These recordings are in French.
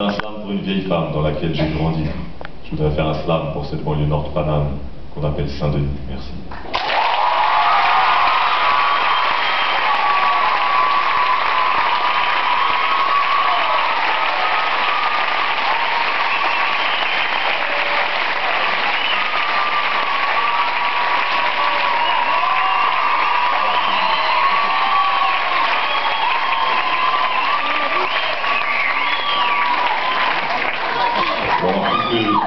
Un slam pour une vieille femme dans laquelle j'ai grandi. Je voudrais faire un slam pour cette banlieue nord de Paname qu'on appelle Saint-Denis. Merci.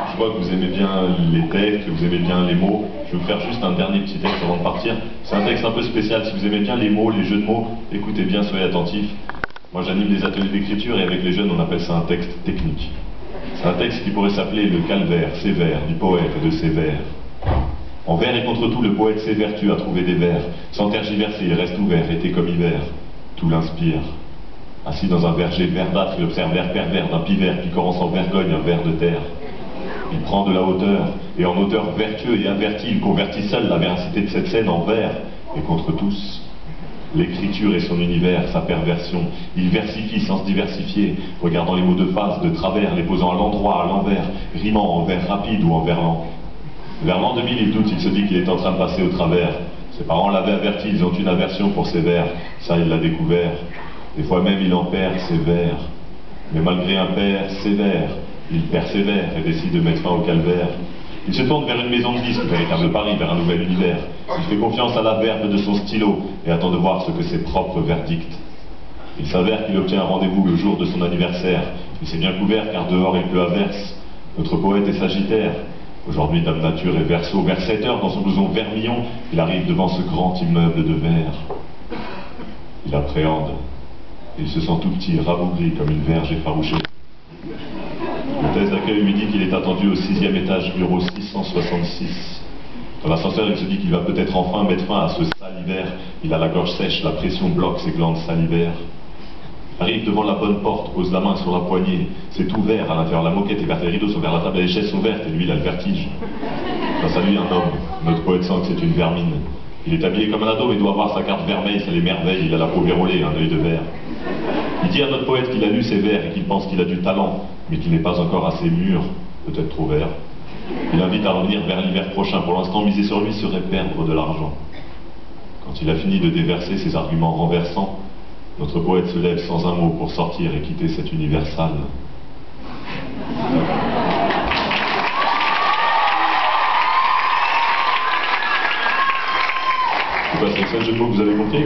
Je vois que vous aimez bien les textes, que vous aimez bien les mots. Je vais vous faire juste un dernier petit texte avant de partir. C'est un texte un peu spécial. Si vous aimez bien les mots, les jeux de mots, écoutez bien, soyez attentifs. Moi, j'anime des ateliers d'écriture et avec les jeunes, on appelle ça un texte technique. C'est un texte qui pourrait s'appeler le calvaire sévère du poète et de ses vers. Envers et contre tout, le poète s'évertue à trouver des vers. Sans tergiverser, il reste ouvert, été comme hiver. Tout l'inspire. Assis dans un verger verdâtre, il observe l'air pervers d'un pivert picorant sans vergogne un ver de terre. Il prend de la hauteur, et en auteur vertueux et averti, il convertit seul la véracité de cette scène en vers, et contre tous. L'écriture est son univers, sa perversion. Il versifie sans se diversifier, regardant les mots de face, de travers, les posant à l'endroit, à l'envers, rimant en vers rapide ou en vers lent. Vers l'an 2000, il doute, il se dit qu'il est en train de passer au travers. Ses parents l'avaient averti, ils ont une aversion pour ses vers. Ça, il l'a découvert. Des fois même, il en perd ses vers. Mais malgré un père sévère, il persévère et décide de mettre fin au calvaire. Il se tourne vers une maison de disques, véritable Paris, vers un nouvel univers. Il fait confiance à la verve de son stylo et attend de voir ce que ses propres vers dictent. Il s'avère qu'il obtient un rendez-vous le jour de son anniversaire. Il s'est bien couvert car dehors il pleut à verse. Notre poète est sagittaire. Aujourd'hui, Dame Nature est Verseau. Vers 7 heures, dans son blouson vermillon, il arrive devant ce grand immeuble de verre. Il appréhende. Il se sent tout petit, rabougri comme une verge effarouchée. L'hôtesse d'accueil lui dit qu'il est attendu au 6e étage, bureau 666. Dans l'ascenseur, il se dit qu'il va peut-être enfin mettre fin à ce salivaire. Il a la gorge sèche, la pression bloque ses glandes salivaires. Arrive devant la bonne porte, pose la main sur la poignée. C'est ouvert à l'intérieur, la moquette est verte, les rideaux sont verts, la table et les chaises sont vertes, et lui, il a le vertige. Face à lui, un homme. Notre poète sent que c'est une vermine. Il est habillé comme un ado, mais doit avoir sa carte vermeille, ça l'émerveille, il a la peau vérolée, un œil de verre. Il dit à notre poète qu'il a lu ses vers et qu'il pense qu'il a du talent, mais qu'il n'est pas encore assez mûr, peut-être trop vert. Il invite à revenir vers l'hiver prochain. Pour l'instant, miser sur lui serait perdre de l'argent. Quand il a fini de déverser ses arguments renversants, notre poète se lève sans un mot pour sortir et quitter cet univers sale. C'est quoi, c'est le seul jeu de mots que vous avez compris ?